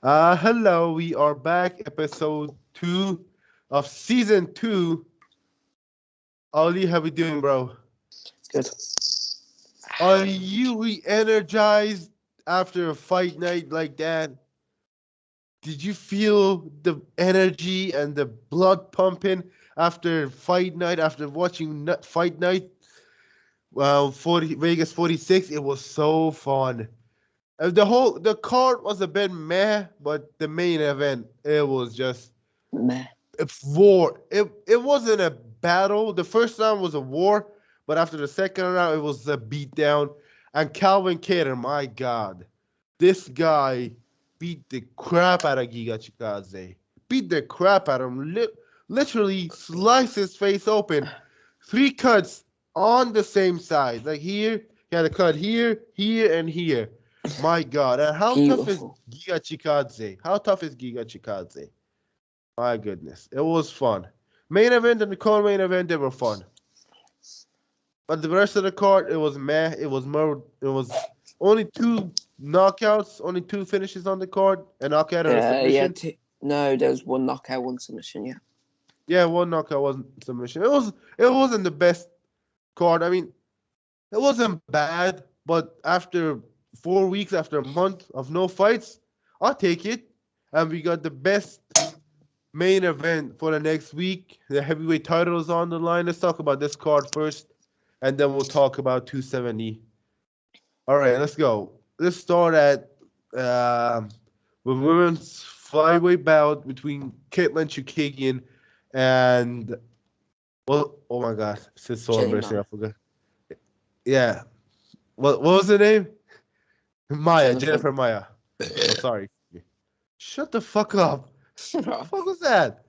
Hello, we are back, episode 2 of season 2. Ollie, how we doing, bro? Good. Are you re-energized after a fight night like that? Did you feel the energy and the blood pumping after fight night, after watching fight night? Well, 40 Vegas 46, it was so fun. The card was a bit meh, but the main event, it was just Meh. war. It wasn't a battle. The first round was a war, but after the second round, it was a beatdown. And Calvin Kattar, my God, this guy beat the crap out of Giga Chikadze. Beat the crap out of him. Literally sliced his face open. 3 cuts on the same side. Like here, he had a cut here, here, and here. My God. And how tough is Beautiful. Giga Chikadze? How tough is Giga Chikadze? My goodness, it was fun. Main event and the co-main event, they were fun. But the rest of the card, it was meh. It was more. It was only 2 knockouts, only 2 finishes on the card, a knockout and a Yeah. submission. No, there was one knockout, one submission. Yeah. Yeah, one knockout wasn't submission. It wasn't the best card. I mean, it wasn't bad, but after 4 weeks, after a month of no fights, I'll take it. And we got the best main event for the next week. The heavyweight title is on the line. Let's talk about this card first, and then we'll talk about 270. All right, let's go. Let's start at the women's flyweight bout between Caitlin Chukagian and well, oh my God, this is so Jenny embarrassing. I Maya. forgot. Yeah, what was the name? Maya, Jennifer. Jennifer Maya. Oh, sorry. Shut the fuck up. What the fuck was that?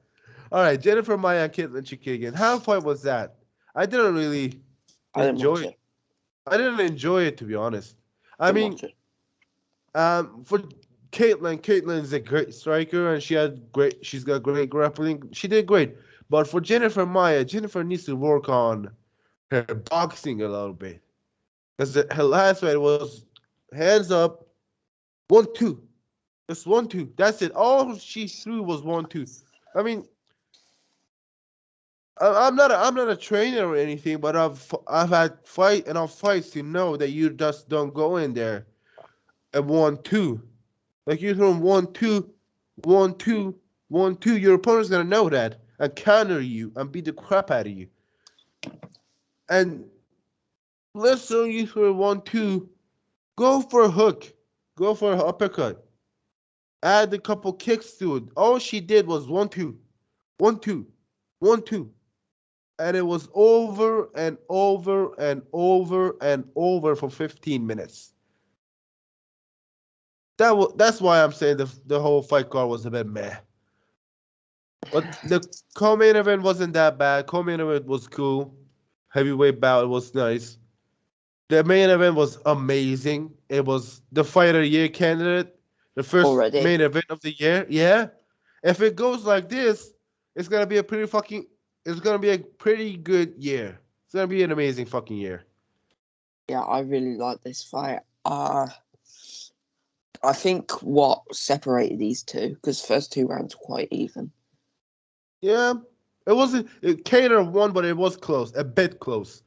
All right, Jennifer Maya and Caitlin Chukagian. How fun was that? I didn't really I didn't enjoy watch it. it. I didn't enjoy it, to be honest. I Didn't mean, watch it. for Caitlin's a great striker and she's got great grappling. She did great. But for Jennifer Maya, Jennifer needs to work on her boxing a little bit. Because her last fight was hands up, 1-2. Just 1-2. That's it. All she threw was 1-2. I mean, I'm not a trainer or anything, but I've had enough fights to know that you just don't go in there and 1-2. Like you throw 1-2, 1-2, 1-2. Your opponent's gonna know that and counter you and beat the crap out of you. And let's say you throw 1-2, go for a hook, go for an uppercut, add a couple kicks to it. All she did was 1-2, 1-2, 1-2. And it was over and over and over and over for 15 minutes. That's why I'm saying the whole fight card was a bit meh. But the co-main event wasn't that bad. Co-main event was cool. Heavyweight bout was nice. The main event was amazing. It was the fight of the year candidate. The first Already. main event of the year. Yeah. If it goes like this, it's gonna be a it's gonna be a pretty good year. It's gonna be an amazing fucking year. Yeah, I really like this fight. I think what separated these two, because the first 2 rounds were quite even. Yeah. It wasn't Cater won, but it was close. A bit close.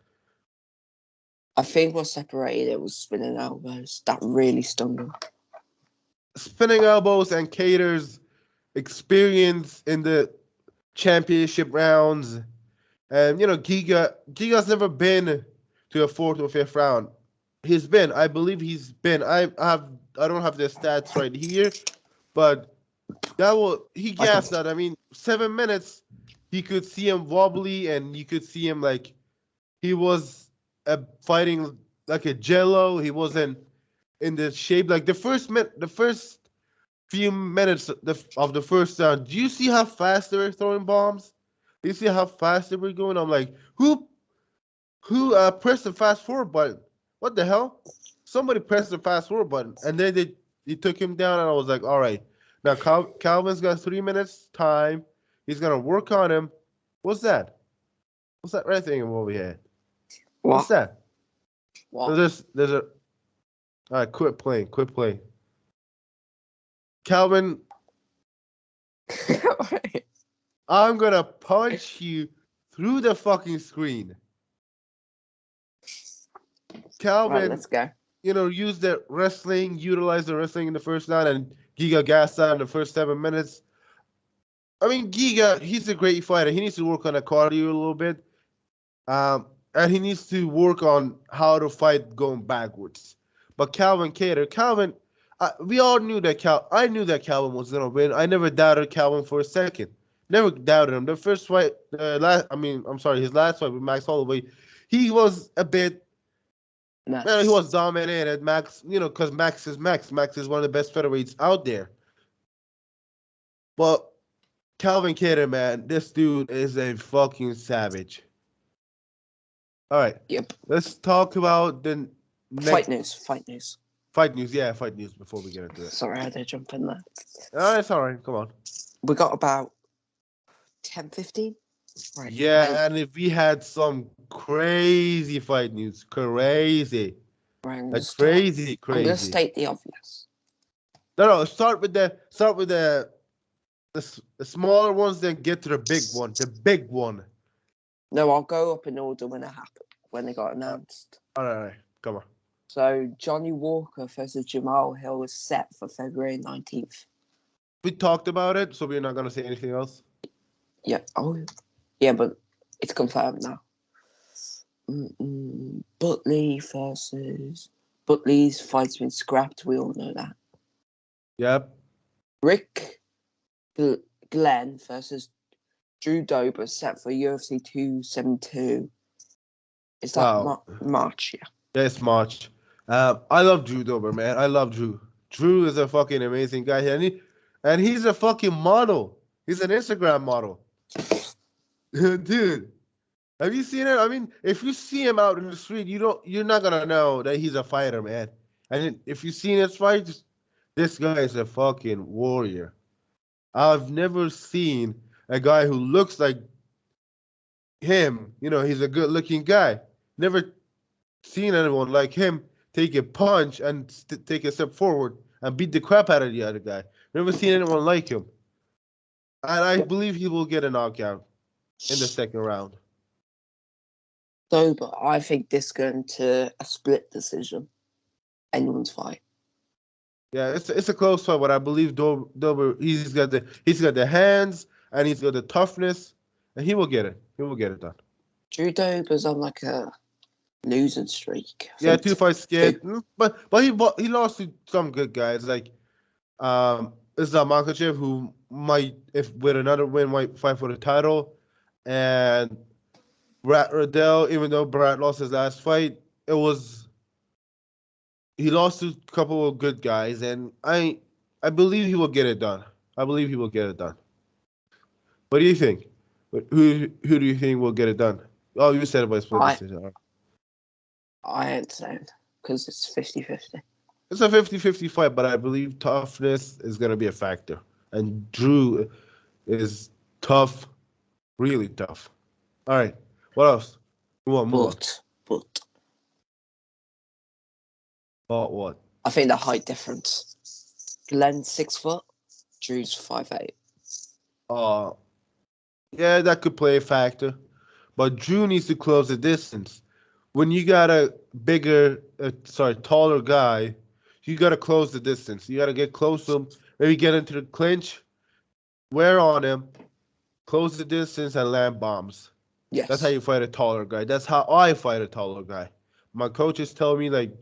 I think what separated it was spinning elbows. That really stung him. Spinning elbows and Cater's experience in the championship rounds. And Giga's never been to a fourth or fifth round. I believe he's been. I don't have the stats right here, but he I can. gassed that. I mean, 7 minutes, you could see him wobbly, and you could see him like he was fighting like a jello. He wasn't in the shape like the first few minutes of the first round. Do you see how fast they were throwing bombs? Do you see how fast they were going? I'm like, who pressed the fast forward button? What the hell? Somebody pressed the fast forward button, and then they took him down, and I was like, all right, now Calvin's got 3 minutes time. He's gonna work on him. What's that? What's that red thing over here? What's What? that? What? There's a. All right, quit playing. Quit playing. Calvin, I'm gonna punch you through the fucking screen. Right, Calvin, let's go. utilize the wrestling in the first round, and Giga gassed out in the first 7 minutes. I mean, Giga, he's a great fighter. He needs to work on the cardio a little bit. And he needs to work on how to fight going backwards. But Calvin, we all knew that I knew that Calvin was gonna win. I never doubted Calvin for a second. Never doubted him. The first fight, his last fight with Max Holloway, he was a bit. He was dominated. Max, because Max is Max. Max is one of the best featherweights out there. But Calvin Kattar, man, this dude is a fucking savage. All right. Yep. Let's talk about the next Fight news. fight news. Yeah, fight news before we get into it. Sorry, I had to jump in there. It's all right. Come on. We got about 10, 15. Right. Yeah, and if we had some crazy fight news, crazy, Right, like crazy. I'm gonna state the obvious. No. Start with the smaller ones, then get to the big one. The big one. No, I'll go up in order when it happened, when they got announced. All right. Come on. So Johnny Walker versus Jamal Hill was set for February 19th. We talked about it, so we're not gonna say anything else. Yeah. Oh, yeah, but it's confirmed now. Butley's fight's been scrapped. We all know that. Yep. Rick Glenn versus Drew Dober set for UFC 272. Is that March? Yeah. Yeah, it's March. I love Drew Dober, man. I love Drew. Drew is a fucking amazing guy, and he's a fucking model. He's an Instagram model. Dude, have you seen it? I mean, if you see him out in the street, you're not gonna know that he's a fighter, man. And if you've seen his fights, this guy is a fucking warrior. I've never seen a guy who looks like him. He's a good-looking guy. Never seen anyone like him take a punch and take a step forward and beat the crap out of the other guy. Never seen anyone like him. And I believe he will get a knockout in the second round. Dober, I think this is going to a split decision. Anyone's fight. Yeah, it's a close fight, but I believe Dober he's got the hands and he's got the toughness, and he will get it. He will get it done. Drew Dober's on like a losing streak. Yeah, 2 fights scared, but he lost to some good guys like Islam Makhachev, who might, if with another win, might fight for the title, and Brad Riddell. Even though Brad lost his last fight, he lost to a couple of good guys, and I believe he will get it done. I believe he will get it done. What do you think? Who do you think will get it done? Oh, you said it by split decision. I ain't saying, because it's 50-50. It's a 50-50 fight, but I believe toughness is going to be a factor. And Drew is tough, really tough. All right. What else? Move on. But what? I think the height difference. Glenn's 6 foot, Drew's 5'8". Yeah, that could play a factor. But Drew needs to close the distance. When you got a taller guy, you got to close the distance. You got to get close to him, maybe get into the clinch, wear on him, close the distance, and land bombs. Yes. That's how you fight a taller guy. That's how I fight a taller guy. My coaches tell me, like,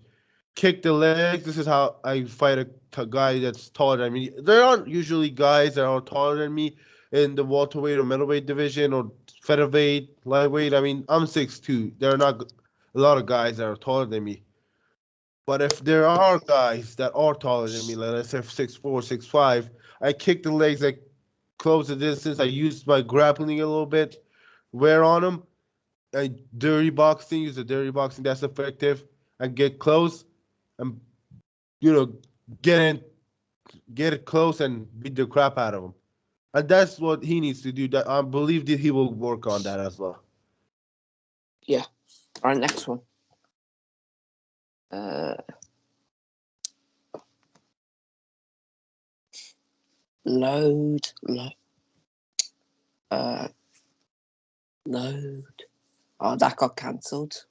kick the legs. This is how I fight a guy that's taller than me. There aren't usually guys that are taller than me in the welterweight or middleweight division or featherweight, lightweight. I mean, I'm 6'2". There are not a lot of guys that are taller than me. But if there are guys that are taller than me, like let's say 6'4", 6'5", I kick the legs, I close the distance, I use my grappling a little bit, wear on them, I use the dirty boxing that's effective, and get close, and get it close and beat the crap out of him. And that's what he needs to do. That I believe that he will work on that as well. Yeah. All right, next one. Load. Oh, that got cancelled.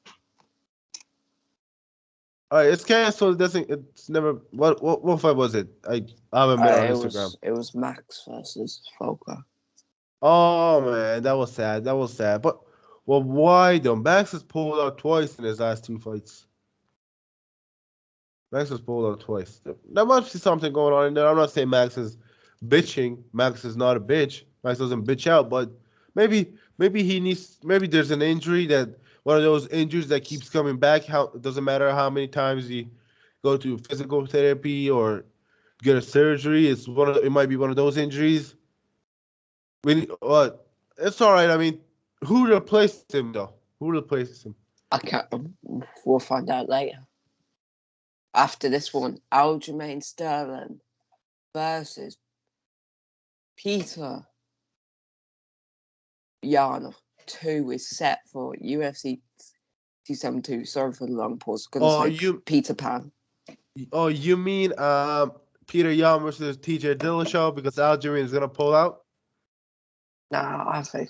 All right, it's canceled. It doesn't. It's never. What fight was it? I haven't been on Instagram. It was Max versus Volker. Oh man, that was sad. That was sad. But well, why though? Max has pulled out twice in his last 2 fights. Max has pulled out twice. There must be something going on in there. I'm not saying Max is bitching. Max is not a bitch. Max doesn't bitch out, but maybe he needs. Maybe there's an injury that one of those injuries that keeps coming back. How it doesn't matter how many times he go to physical therapy or get a surgery. It might be one of those injuries. It's all right. I mean, who replaced him though? Who replaces him? I can't. We'll find out later. After this one, Aljamain Sterling versus Peter Yan 2 is set for UFC 272. Sorry for the long pause. Peter Pan. Oh, you mean Peter Yan versus TJ Dillashaw because Aljamain is gonna pull out? Nah, I think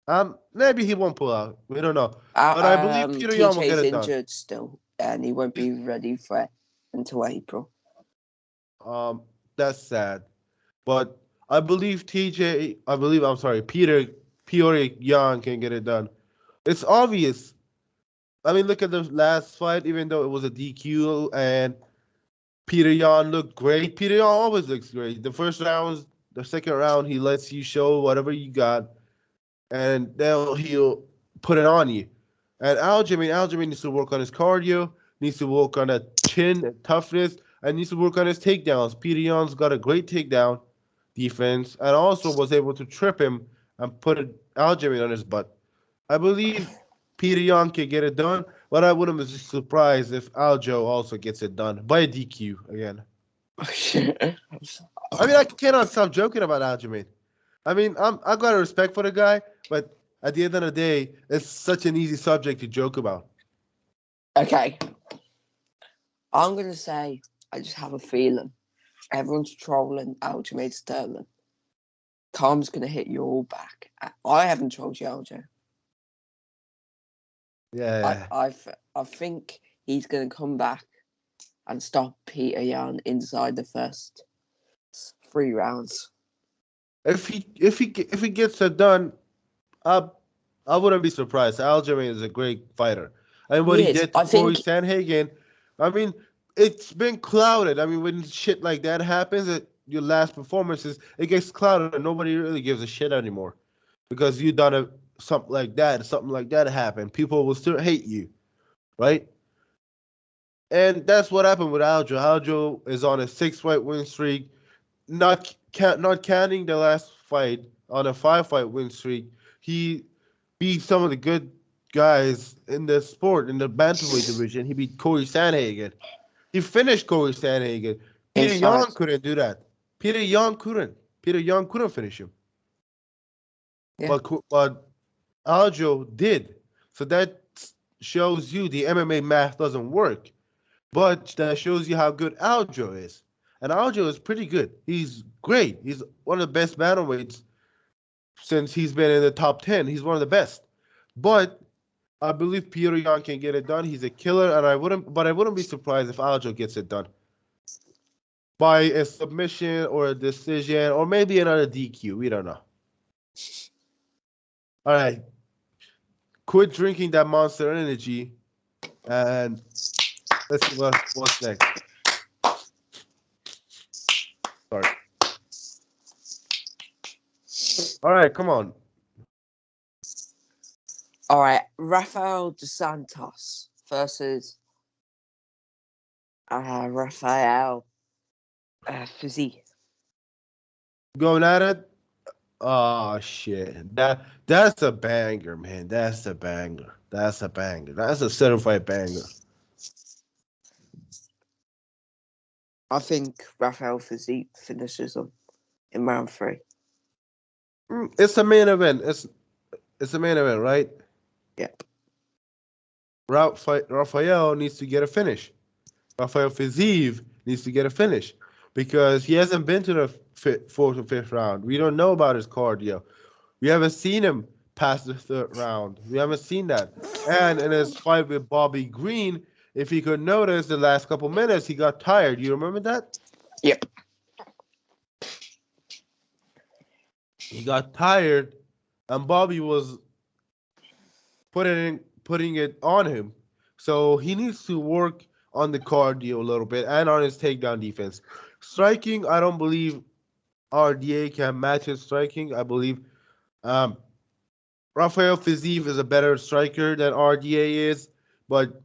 so. Maybe he won't pull out. We don't know. But I believe Peter Yan will get it done. Injured still, and he won't be ready for it until April. That's sad. But I believe Peter Yan can get it done. It's obvious. I mean, look at the last fight, even though it was a DQ and Peter Yan looked great. Peter Yan always looks great. The second round, he lets you show whatever you got, and then he'll put it on you. And Aljamain needs to work on his cardio, needs to work on that chin and toughness, and needs to work on his takedowns. Peter Yan's got a great takedown defense and also was able to trip him and put Aljamain on his butt. I believe Peter Yan can get it done, but I wouldn't be surprised if Aljo also gets it done by a DQ again. I mean, I cannot stop joking about Aljamain. I mean, I got a respect for the guy, but at the end of the day, it's such an easy subject to joke about. Okay. I'm going to say, I just have a feeling. Everyone's trolling Aljamain Sterling. Tom's going to hit you all back. I haven't trolled you, Aljo. Yeah. I think he's going to come back and stop Peter Yan inside the first 3 rounds. If he gets it done, I wouldn't be surprised. Aljamain is a great fighter. And what he did to Corey Sandhagen, I mean, it's been clouded. I mean, when shit like that happens, your last performances, it gets clouded and nobody really gives a shit anymore. Because you done something like that happened. People will still hate you, right? And that's what happened with Aljo. Aljo is on a 6-fight win streak, not counting the last fight, on a 5-fight win streak. He beat some of the good guys in the sport, in the bantamweight division. He beat Corey Sandhagen. He finished Corey Sandhagen. Peter Yan couldn't do that. Peter Yan couldn't finish him. Yeah. But Aljo did. So that shows you the MMA math doesn't work. But that shows you how good Aljo is. And Aljo is pretty good. He's great. He's one of the best bantamweights since he's been in the top 10. He's one of the best. But I believe Peter Yan can get it done. He's a killer, and I wouldn't be surprised if Aljo gets it done by a submission or a decision or maybe another DQ. We don't know. All right. Quit drinking that Monster Energy, and let's see what's next. Sorry. All right, come on. All right, Rafael dos Santos versus Rafael Fiziev. Going at it? Oh shit! That's a banger, man. That's a banger. That's a certified banger. I think Rafael Fiziev finishes him in round 3. It's a main event. It's a main event, right? Yep. Rafael needs to get a finish. Rafael Fiziev needs to get a finish. because he hasn't been to the fourth or fifth round. We don't know about his cardio. We haven't seen him past the third round. We haven't seen that. And in his fight with Bobby Green, if you could notice, the last couple minutes he got tired. You remember that? Yep. He got tired, and Bobby was putting it on him. So he needs to work on the cardio a little bit and on his takedown defense. Striking, I don't believe RDA can match his striking. I believe um, Rafael Fiziev is a better striker than RDA is, but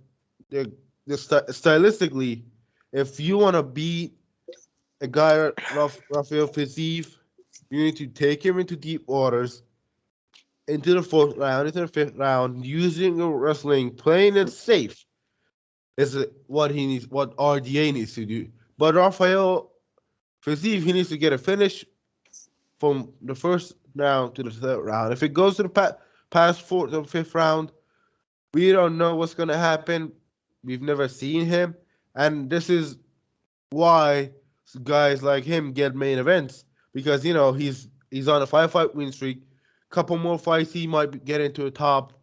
stylistically, if you want to beat a guy Rafael Fiziev, you need to take him into deep waters, into the fourth round, into the fifth round, using the wrestling, playing it safe is what he needs, what RDA needs to do. But Rafael Fiziev, he needs to get a finish from the first round to the third round. If it goes to the past fourth or fifth round, we don't know what's going to happen. We've never seen him. And this is why guys like him get main events. Because, he's on a 5-fight win streak. Couple more fights, he might get into the top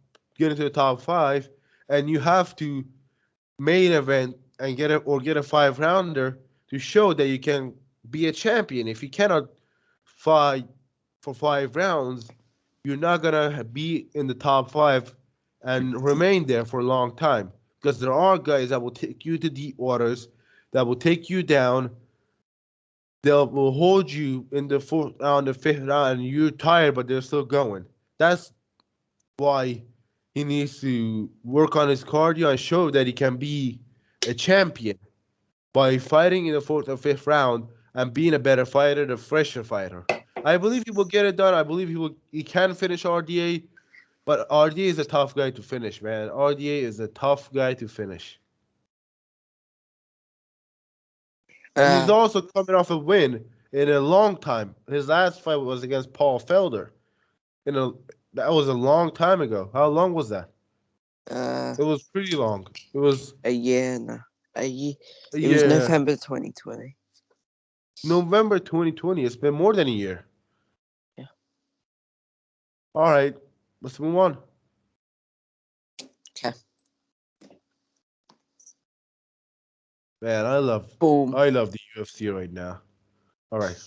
five. And you have to main event and get a 5-rounder to show that you can be a champion. If you cannot fight for 5 rounds, you're not gonna be in the top 5 and remain there for a long time, because there are guys that will take you to deep waters, that will take you down. Will hold you in the fourth round, the fifth round, and you're tired, but they're still going. That's why he needs to work on his cardio and show that he can be a champion by fighting in the fourth or fifth round and being a better fighter, the fresher fighter. I believe he will get it done. I believe he can finish RDA, but RDA is a tough guy to finish, man. RDA is a tough guy to finish. He's also coming off a win in a long time. His last fight was against Paul Felder. That was a long time ago. How long was that? It was pretty long. It was a year now. A year. a It was year. November 2020. November 2020. It's been more than a year. Yeah. All right. Let's move on. Okay. Man, I love the UFC right now. All right.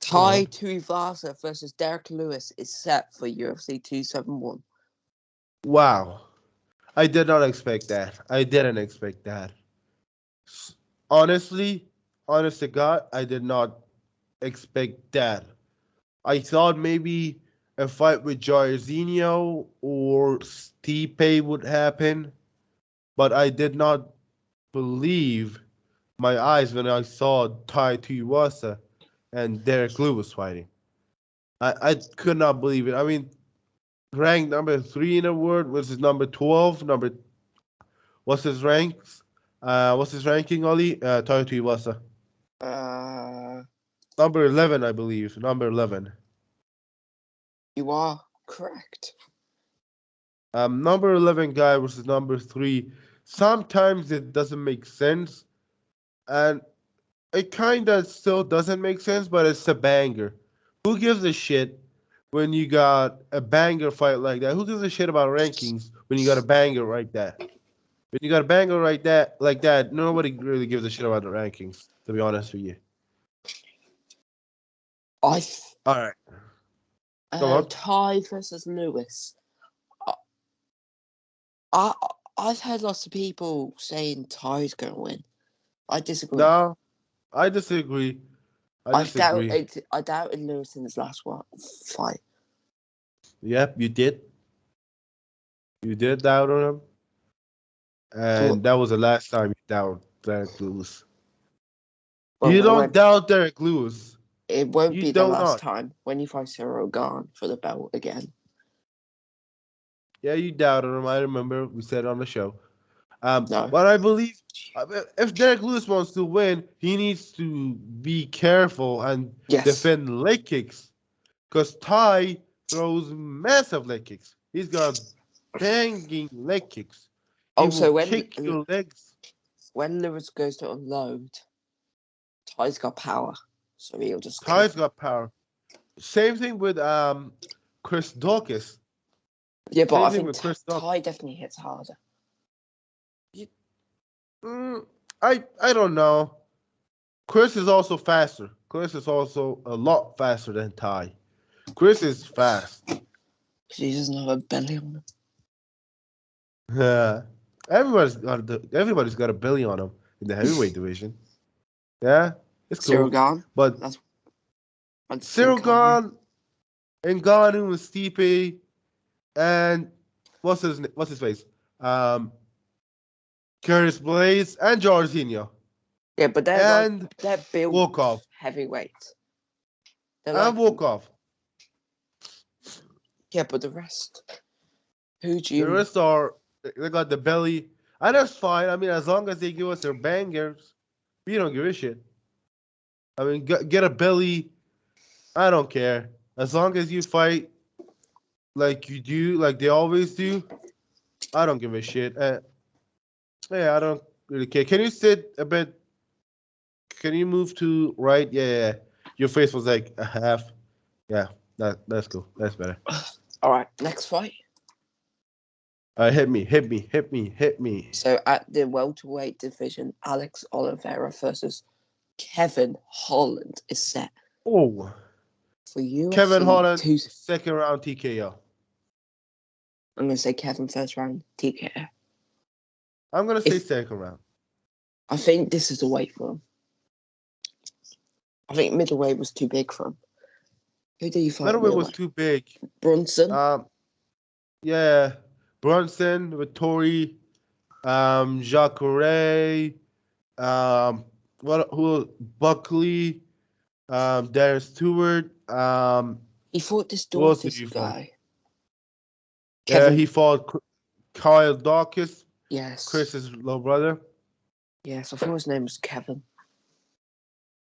Tai Tuivasa versus Derek Lewis is set for UFC 271. Wow. I did not expect that. I didn't expect that. Honestly, honest to God, I did not expect that. I thought maybe a fight with Jairzinho or Stipe would happen, but I did not believe my eyes when I saw Tai Tuivasa and Derek Lewis fighting. I could not believe it. I mean, ranked number 3 in the world versus number 12. What's his ranks? What's his ranking, Ali? Tai Tuivasa. Number 11, I believe. Number 11. You are correct. Number 11 guy versus number 3. Sometimes it doesn't make sense, and it kind of still doesn't make sense, but it's a banger. Who gives a shit when you got a banger fight like that? Who gives a shit about rankings when you got a banger like that? When you got a banger like that, nobody really gives a shit about the rankings, to be honest with you. All right. Go on. Tai versus Lewis. I've heard lots of people saying Tai's going to win. I disagree. No, I disagree. I doubted Lewis in his last fight. Yep, you did. You did doubt on him. And that was the last time you doubted Derek Lewis. You don't doubt Derek Lewis. It won't be the last time when you fight Cyril Gane for the belt again. Yeah, you doubted him. I remember we said it on the show. No. But I believe if Derek Lewis wants to win, he needs to be careful and defend leg kicks. Because Tai throws massive leg kicks. He's got banging leg kicks. He Also, will kick your legs. when Lewis goes to unload, Ty's got power, so he'll just kick. Ty's got power. Same thing with Chris Dawkins. Yeah, but Same I thing think with Chris Dawkins. Ty definitely hits harder. I don't know. Chris is also faster. Chris is also a lot faster than Ty. Chris is fast. Because he doesn't have a belly on him. Yeah. Everybody's got a belly on him in the heavyweight division. Yeah, it's cool. Cyril Gane. But Cyril Gane, Ngannou and Stipe, and what's his face? Curtis Blades and Jorginho. Yeah, but they're built Volkov. Heavyweight. And Volkov. Yeah, but the rest. The rest they got the belly. And that's fine. I mean, as long as they give us their bangers, we don't give a shit. I mean, get a belly. I don't care. As long as you fight like you do, like they always do, I don't give a shit. Yeah, I don't really care. Can you sit a bit? Can you move to right? Yeah. Your face was like a half. Yeah, that's cool. That's better. All right, next fight. Hit me. So at the welterweight division, Alex Oliveira versus Kevin Holland is set. Oh. For UFC Kevin Holland, second round TKO. I'm going to say Kevin first round TKO. I'm going to say second round. I think this is the weight for him. I think middleweight was too big for him. Who do you fight? Middleweight was too big. Brunson? Yeah. Brunson, Vittori, Jacare, Buckley, Darren Stewart. He fought this Dawkins guy. Yeah, he fought Kyle Dawkins. Yes. Chris's little brother. Yes, I thought his name was Kevin.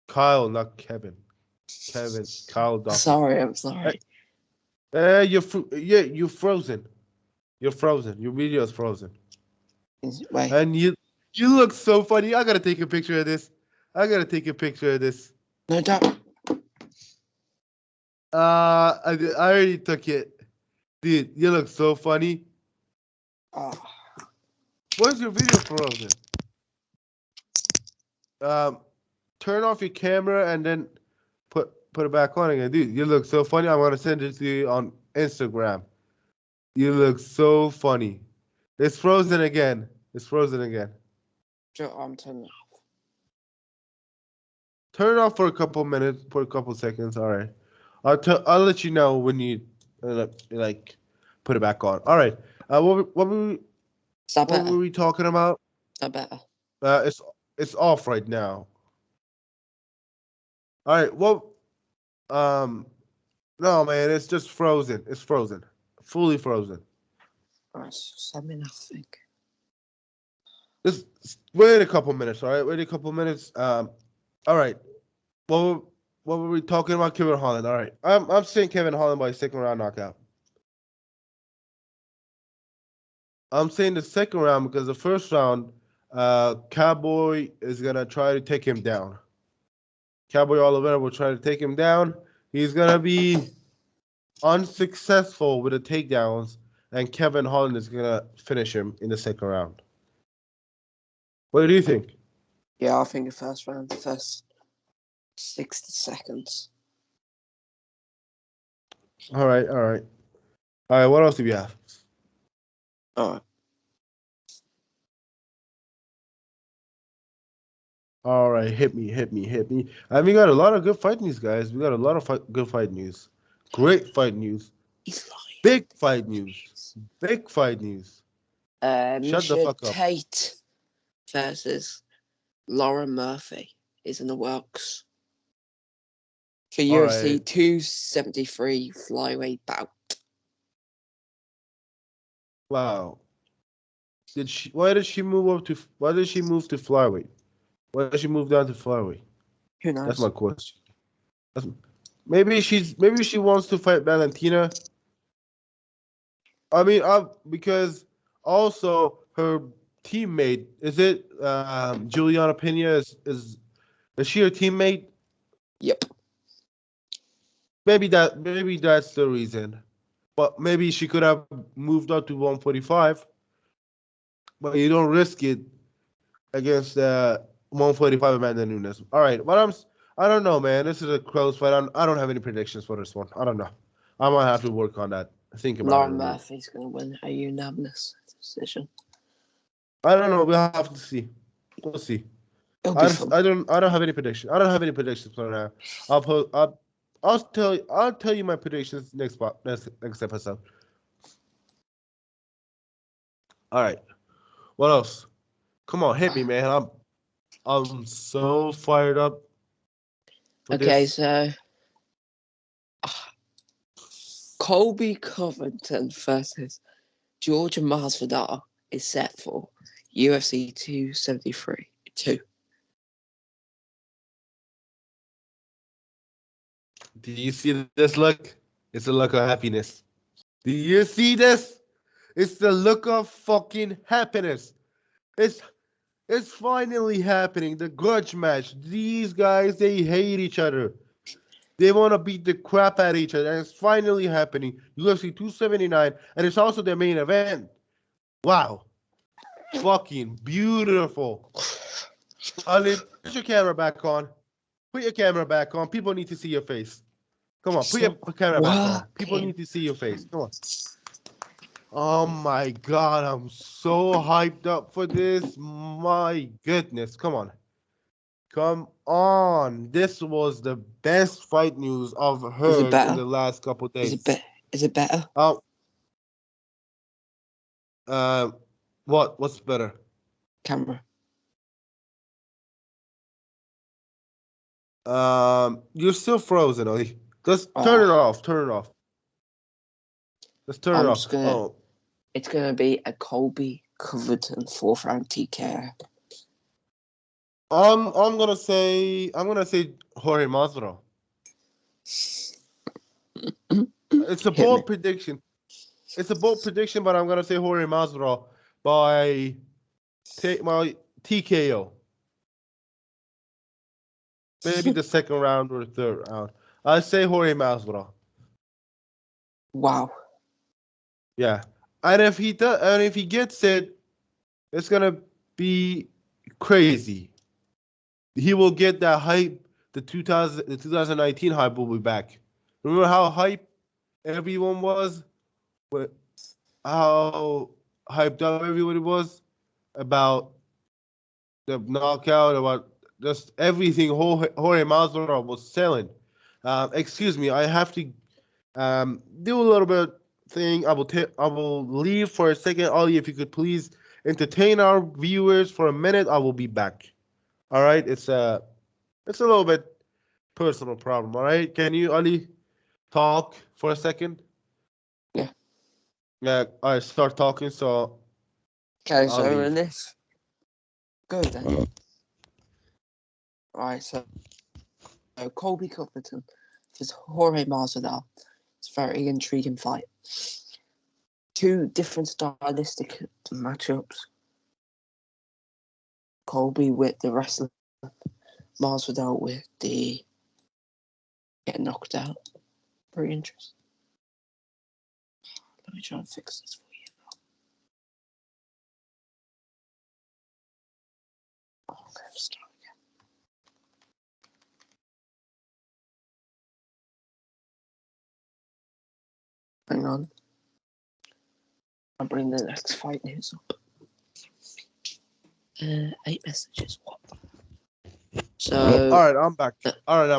Kyle, not Kevin. Kyle Dawkins. I'm sorry. You're frozen. You're frozen. Your video is frozen. Wait. And you look so funny. I gotta take a picture of this. No doubt. I already took it. Dude, you look so funny. Oh. Where's your video frozen? Turn off your camera and then put it back on again. Dude, you look so funny. I'm gonna send it to you on Instagram. You look so funny. It's frozen again. Joe, I'm turning it off. Turn it off for a couple minutes, for a couple seconds. All right. I'll let you know when you put it back on. All right. What were we talking about? Not better. It's off right now. All right. Well, no, man, it's just frozen. It's frozen, fully frozen. All right, send me nothing. Just wait a couple minutes. All right, wait a couple minutes. All right. What were we talking about? Kevin Holland. All right. I'm saying Kevin Holland by second round knockout. I'm saying the second round because the first round, Cowboy is gonna try to take him down. Cowboy Oliveira will try to take him down. He's gonna be unsuccessful with the takedowns, and Kevin Holland is gonna finish him in the second round. What do you think? Yeah, I think the first round, the first 60 seconds. All right. What else do we have? All right. All right, hit me. And we got a lot of good fight news, guys. We got a lot of good fight news. Great fight news. He's lying. Big fight news. Shut the fuck up. Tate versus Lauren Murphy is in the works for UFC 273 flyweight bout. Wow. Why did she move to flyweight? Why did she move down to flyweight? Who knows? That's my question. Maybe she wants to fight Valentina. I mean, because also her teammate. Is it Juliana Pena? Is she her teammate? Yep. Maybe that's the reason. But maybe she could have moved up to 145. But you don't risk it against 145 Amanda Nunes. All right, but I don't know, man. This is a close fight. I don't have any predictions for this one. I don't know. I might have to work on that. Think about it. Lauren Murphy's going to win a unanimous decision. I don't know. We'll have to see. We'll see. I don't have any prediction. I don't have any predictions for now. I'll tell you my predictions next episode. All right. What else? Come on, hit me, man. I'm so fired up. Okay, so Colby Covington versus Georgia Masvidal is set for UFC 273 2. Do you see this look? It's a look of happiness. Do you see this? It's the look of fucking happiness. It's finally happening. The grudge match. These guys, they hate each other. They want to beat the crap out of each other. And it's finally happening. UFC 279. And it's also their main event. Wow. Fucking beautiful. Ali, put your camera back on. Put your camera back on. People need to see your face. Come on, put your camera back on. People need to see your face. Come on. Oh my God, I'm so hyped up for this. My goodness. Come on. Come on. This was the best fight news I've heard in the last couple of days. Is it better? What's better? Camera. You're still frozen, Oli. Just turn it off. Turn it off. Just turn it off. It's gonna be a Colby Covington 4th round TKO. I'm gonna say Jorge Masvidal. It's a bold prediction. But I'm gonna say Jorge Masvidal by TKO. Maybe the second round or third round. I say Jorge Masvidal. Wow. Yeah, and if he gets it, it's gonna be crazy. He will get that hype. The 2019 hype will be back. Remember how hype everyone was? How hyped up everybody was about the knockout, about just everything. Jorge Masvidal was selling. Excuse me, I have to do a little bit thing. I will leave for a second. Ollie, if you could please entertain our viewers for a minute, I will be back. All right, it's a little bit personal problem. All right, can you, Ali, talk for a second? Yeah. Yeah. I start talking. So. Okay, so in this, go then. All right, so Colby Covington versus Jorge Masvidal. It's a very intriguing fight. Two different stylistic matchups. Colby with the wrestler, Masvidal with the getting knocked out. Very interesting. Let me try and fix this for you. Okay, let's start again. Hang on. I'll bring the next fight news up. 8 messages. What? So. All right, I'm back. All right.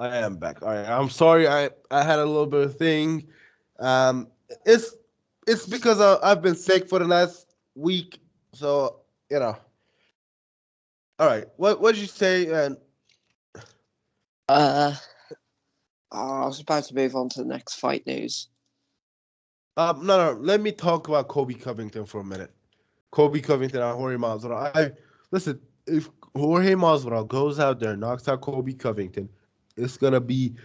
I am back. All right. I'm sorry. I had a little bit of thing. It's because I've been sick for the last week, so you know. All right. What did you say? I was about to move on to the next fight news. No. Let me talk about Colby Covington for a minute. Colby Covington and Jorge Masvidal. Listen. If Jorge Masvidal goes out there and knocks out Colby Covington, it's gonna be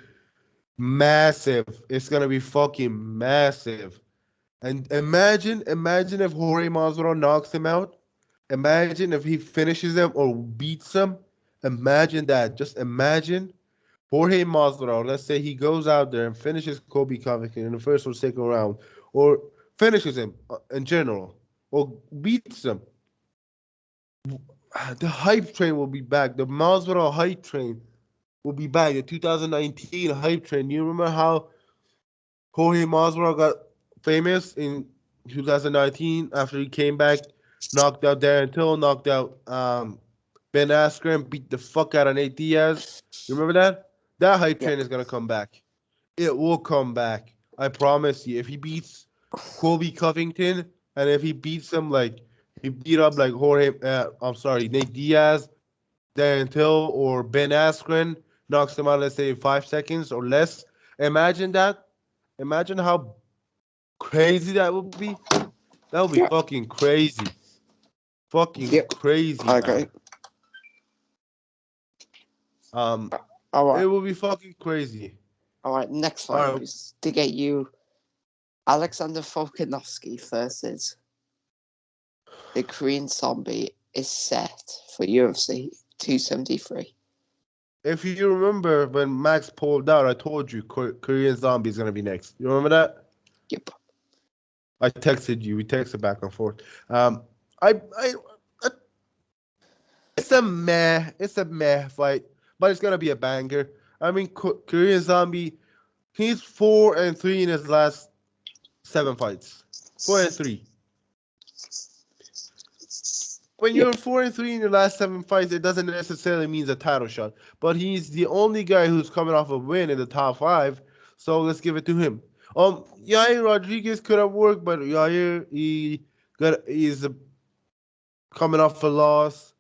massive. It's gonna be fucking massive. And imagine if Jorge Masvidal knocks him out. Imagine if he finishes him or beats him. Imagine that. Just imagine Jorge Masvidal. Let's say he goes out there and finishes Kobe Covington in the first or second round, or finishes him in general, or beats him. The hype train will be back. The Masvidal hype train will be back. The 2019 hype train. You remember how Jorge Masvidal got famous in 2019 after he came back, knocked out Darren Till, knocked out Ben Askren, beat the fuck out of Nate Diaz. You remember that? That hype train is gonna come back. It will come back. I promise you. If he beats Colby Covington, and if he beats him like he beat up like Nate Diaz, Darren Till, or Ben Askren, knocks him out, let's say, in 5 seconds or less. Imagine that. Imagine how crazy that would be. That would be fucking crazy. Fucking crazy, Okay. man. All right. It will be fucking crazy. All right. Next fight is to get you Alexander Volkanovski versus the Korean Zombie is set for UFC 273. If you remember when Max pulled out, I told you Korean Zombie is gonna be next. You remember that? Yep. I texted you. We texted back and forth. I it's a meh fight, but it's gonna be a banger. I mean, Korean Zombie, he's 4-3 in his last 7 fights. 4-3. When you're 4-3 in your last 7 fights, it doesn't necessarily mean a title shot. But he's the only guy who's coming off a win in the top 5, so let's give it to him. Yair Rodriguez could have worked, but Yair he's coming off a loss.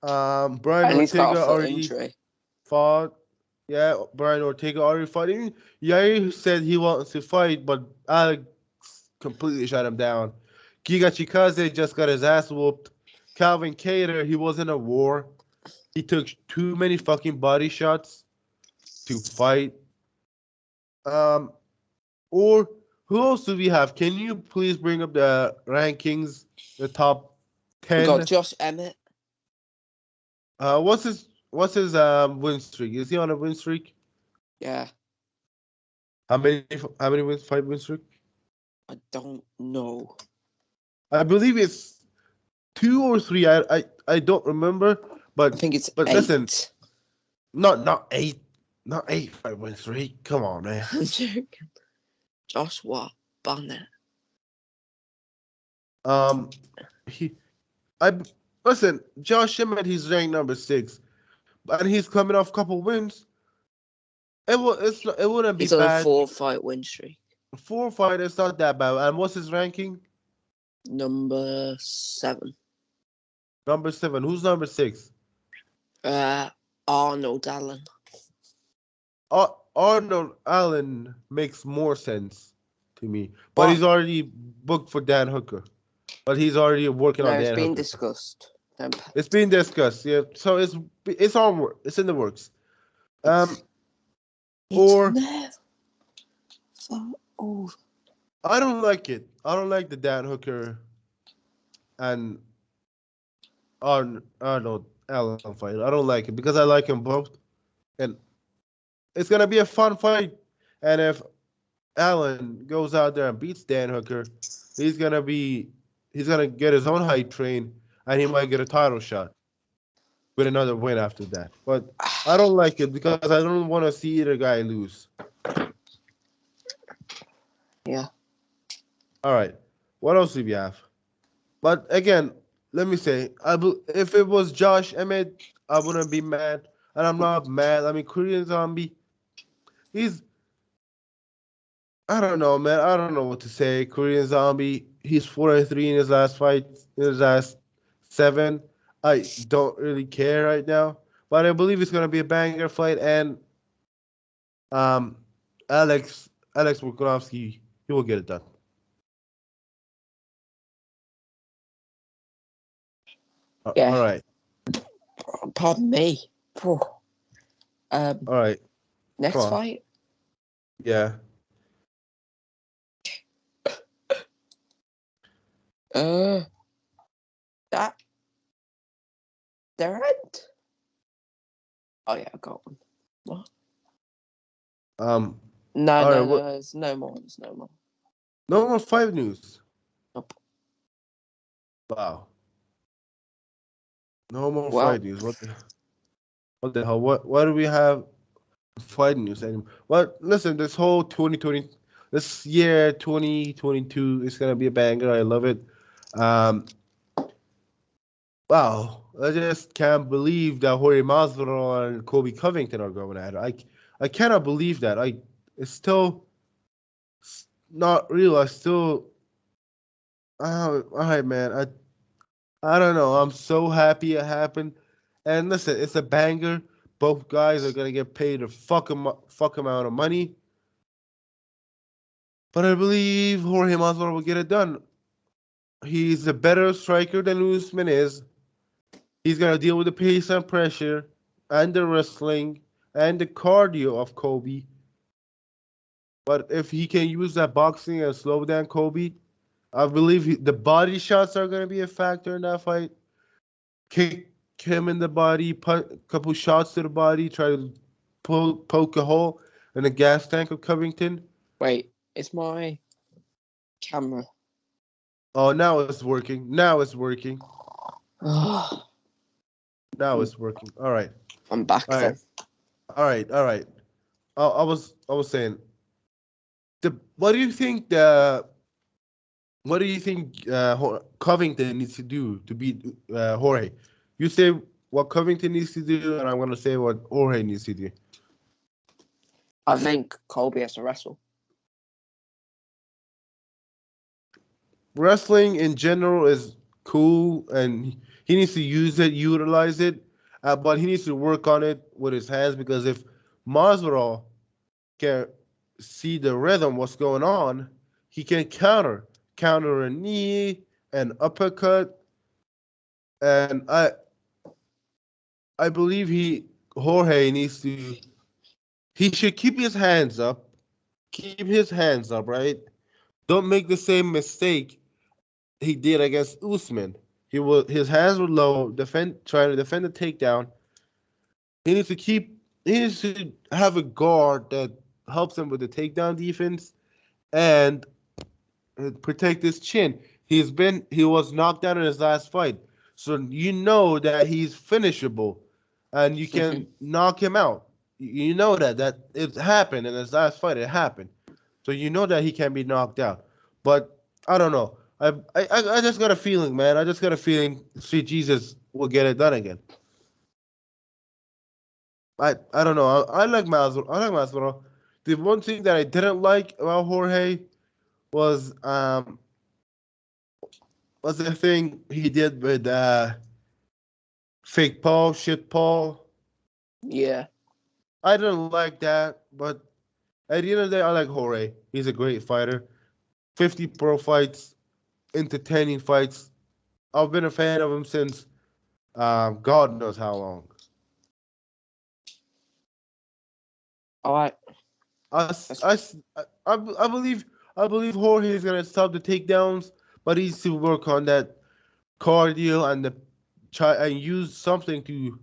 Brian And he's got Ortega a foot already injury. fought. Yeah, Brian Ortega already fought. Yair said he wants to fight, but Alex completely shut him down. Giga Chikadze just got his ass whooped. Calvin Kattar, he was in a war. He took too many fucking body shots to fight. Or who else do we have? Can you please bring up the rankings, the top 10? We got Josh Emmett. What's his win streak? Is he on a win streak? Yeah. How many wins? 5 win streak? I don't know. I believe it's 2 or 3. I don't remember, but I think it's 8. Listen, not 8, not 8 5 win streak. Come on, man. I'm joking. Joshua Barnett. Listen, Josh Emmett, he's ranked number 6, and he's coming off a couple wins. It wouldn't be He's on bad. a 4-fight win streak. 4 fight is not that bad. And what's his ranking? Number 7. Number 7. Who's number 6? Arnold Allen. Arnold Allen makes more sense to me, but he's already booked for Dan Hooker. But he's already working on Dan Hooker. It's been discussed. It's been discussed, yeah. So it's on. It's in the works. Or I don't like it. I don't like the Dan Hooker and Arnold Allen fight. I don't like it because I like them both, and it's gonna be a fun fight. And if Allen goes out there and beats Dan Hooker, he's gonna get his own hype train, and he might get a title shot with another win after that. But I don't like it because I don't want to see either guy lose. Yeah. All right. What else do we have? But again, let me say, if it was Josh Emmett, I wouldn't be mad, and I'm not mad. I mean, Korean Zombie, I don't know, man. I don't know what to say. Korean Zombie, he's 4-3 in his last fight, in his last 7. I don't really care right now, but I believe it's gonna be a banger fight, and Alex Volkanovski, he will get it done. Yeah. All right. Pardon me. All right. Next fight. Yeah. That Durant. Oh yeah, I got one. What? Um, No, all right, no, what? no. There's no more. There's no more. No more fight news. Nope. Wow, no more Well, fight news. What the hell? What do we have fight news anymore? Well, listen, this whole 2020, this year 2022 is gonna be a banger. I love it. Um, wow, I just can't believe that Jorge Masvidal and Kobe Covington are going at it. I cannot believe that. It's still not real. I still, all right, man. I don't know. I'm so happy it happened. And listen, it's a banger. Both guys are gonna get paid a fuck amount of money. But I believe Jorge Masvidal will get it done. He's a better striker than Usman is. He's gonna deal with the pace and pressure, and the wrestling, and the cardio of Kobe. But if he can use that boxing and slow down Kobe, I believe the body shots are gonna be a factor in that fight. Kick him in the body, put a couple shots to the body, try to poke a hole in the gas tank of Covington. wait. Is my camera? Oh, now it's working. Now it's working. Oh, Now it's working. All right. I'm back All right. then. All right. All right. I was saying what do you think Covington needs to do to beat Jorge? You say what Covington needs to do, and I'm gonna say what Jorge needs to do. I think Colby has to wrestle. Wrestling in general is cool, and he needs to use it, utilize it, but he needs to work on it with his hands because if Masvidal can see the rhythm, what's going on, he can counter a knee, an uppercut, and I believe Jorge needs to he should keep his hands up, right? Don't make the same mistake he did against Usman. His hands were low, trying to defend the takedown. He needs to he needs to have a guard that helps him with the takedown defense and protect his chin. He was knocked out in his last fight, so you know that he's finishable, and you can knock him out. You know that it happened in his last fight. It happened, so you know that he can be knocked out. But I don't know. I just got a feeling, man. I just got a feeling. Sweet Jesus will get it done again. I don't know. I like Masvidal. I like Masvidal. The one thing that I didn't like about Jorge was the thing he did with fake Paul, shit Paul. Yeah. I didn't like that, but at the end of the day, I like Jorge. He's a great fighter. 50 pro fights, entertaining fights. I've been a fan of him since God knows how long. All right. I, I, I believe Jorge is gonna stop the takedowns, but he needs to work on that cardio and try and use something to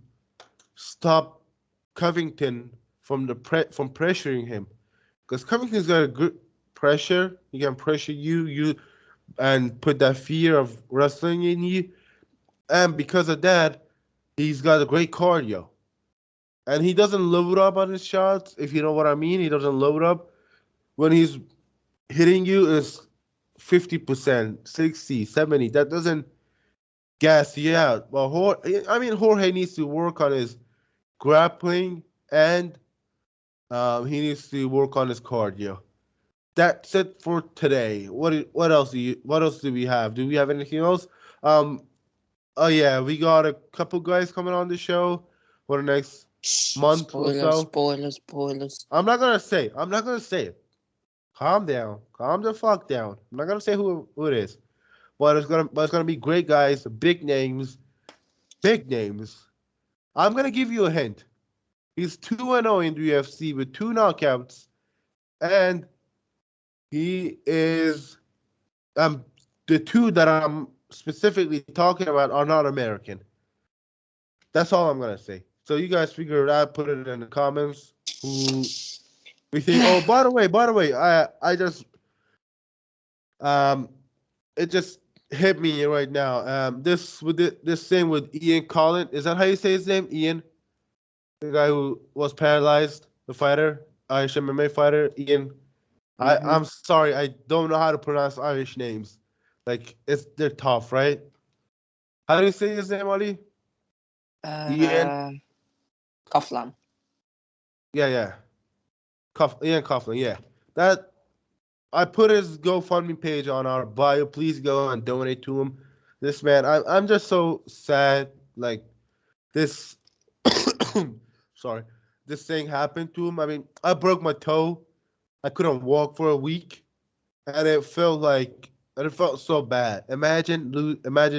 stop Covington from pressuring him, because Covington's got a good pressure. He can pressure you and put that fear of wrestling in you, and because of that, he's got a great cardio, and he doesn't load up on his shots. If you know what I mean, he doesn't load up when he's hitting you. Is 50%, 60, 70. That doesn't gas you out. Well, Jorge needs to work on his grappling and he needs to work on his cardio. That's it for today. What else do we have? Do we have anything else? Um oh yeah, we got a couple guys coming on the show for the next month or Spoilers, so. spoilers, spoilers. I'm not gonna say. I'm not gonna say it. Calm down. Calm the fuck down. I'm not gonna say who it is. But it's gonna be great guys, big names, big names. I'm gonna give you a hint. He's 2-0 in the UFC with 2 knockouts, and he is the two that I'm specifically talking about are not American. That's all I'm gonna say. So you guys figure it out. Put it in the comments. Who we think? Oh, by the way, I just it just hit me right now. This thing with Ian Collin. Is that how you say his name? Ian, the guy who was paralyzed, the fighter, Irish MMA fighter, Ian. I'm sorry, I don't know how to pronounce Irish names. Like they're tough, right? How do you say his name, Ali? Ian. Coughlin. Yeah. Ian Coughlin. Yeah. That I put his GoFundMe page on our bio. Please go and donate to him. This man, I'm just so sad. Like this, sorry, this thing happened to him. I mean, I broke my toe. I couldn't walk for a week, and it felt so bad. Imagine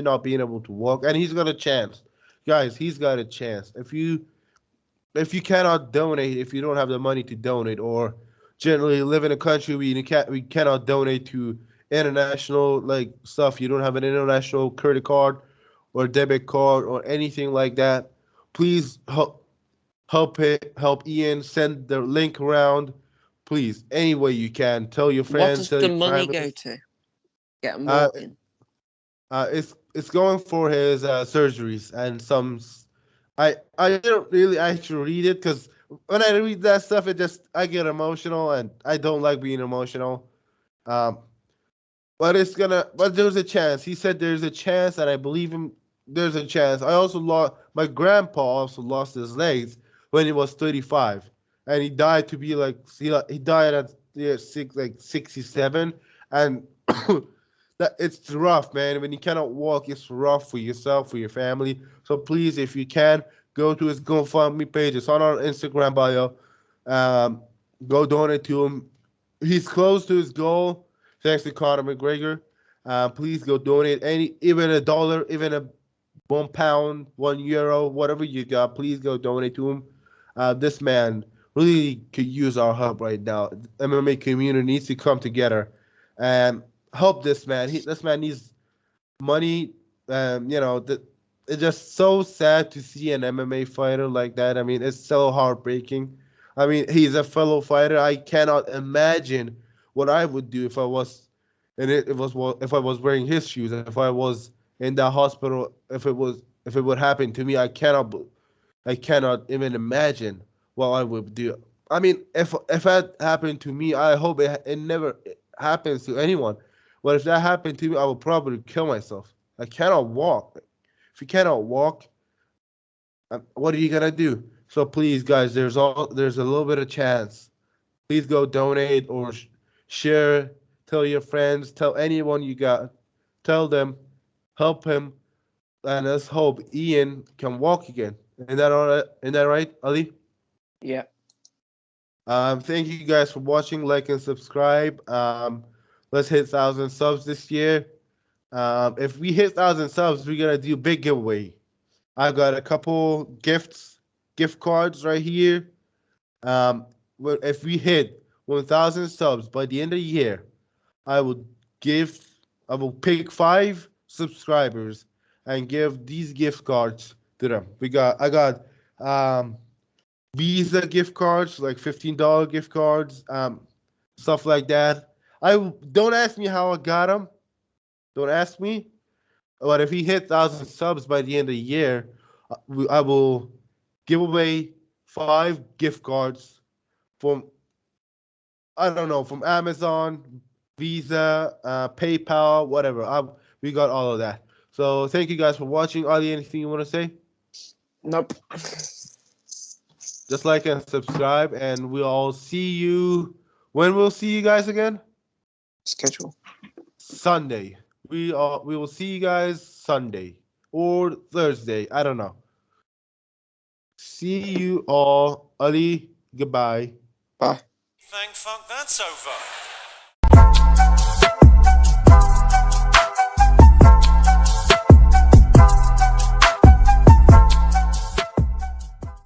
not being able to walk, and he's got a chance, guys. He's got a chance. If you cannot donate, if you don't have the money to donate, or generally live in a country where we cannot donate to international like stuff, you don't have an international credit card or debit card or anything like that, please help Ian, send the link around, please, any way you can. Tell your What friends, does tell the your money family. go to? Get him Uh, walking. it's going for his surgeries and some. I didn't really actually read it because when I read that stuff, I get emotional and I don't like being emotional. Um, but there's a chance. He said there's a chance, and I believe him. There's a chance. I also lost my grandpa. Also lost his legs when he was 35, and he died to be like he died at 67, and that it's rough, man. When you cannot walk, it's rough for yourself, for your family. So please, if you can, go to his GoFundMe page. It's on our Instagram bio. Um, Go donate to him. He's close to his goal. Thanks to Conor McGregor. Please go donate even $1, even a £1, €1, whatever you got. Please go donate to him. This man really could use our help right now. The MMA community needs to come together and help this man. This man needs money. It's just so sad to see an MMA fighter like that. I mean, it's so heartbreaking. I mean, he's a fellow fighter. I cannot imagine what I would do if I was, if I was wearing his shoes, if I was in that hospital, if it would happen to me. I cannot even imagine what I would do. I mean, if that happened to me, I hope it never happens to anyone. But if that happened to me, I would probably kill myself. I cannot walk. If you cannot walk, what are you gonna do? So please, guys, there's a little bit of chance. Please go donate or share. Tell your friends. Tell anyone you got. Tell them. Help him. And let's hope Ian can walk again. Is that all right? Is that right, Ali? Yeah. Thank you guys for watching. Like and subscribe. Let's hit 1,000 subs this year. If we hit 1,000 subs, we're gonna do a big giveaway. I got a couple gift cards right here. If we hit 1,000 subs by the end of the year, I will give, I will pick 5 subscribers and give these gift cards to them. I got Visa gift cards, like $15 gift cards, stuff like that. Don't ask me how I got them. Don't ask me. But if he hit 1,000 subs by the end of the year, I will give away 5 gift cards from, I don't know, from Amazon, Visa, PayPal, whatever. We got all of that. So thank you guys for watching. Ali, anything you want to say? Nope. Just like and subscribe, and we'll all see you. When we'll see you guys again? Schedule. Sunday. We will see you guys Sunday or Thursday. I don't know. See you all. Ali, goodbye. Bye. Thank fuck that's over.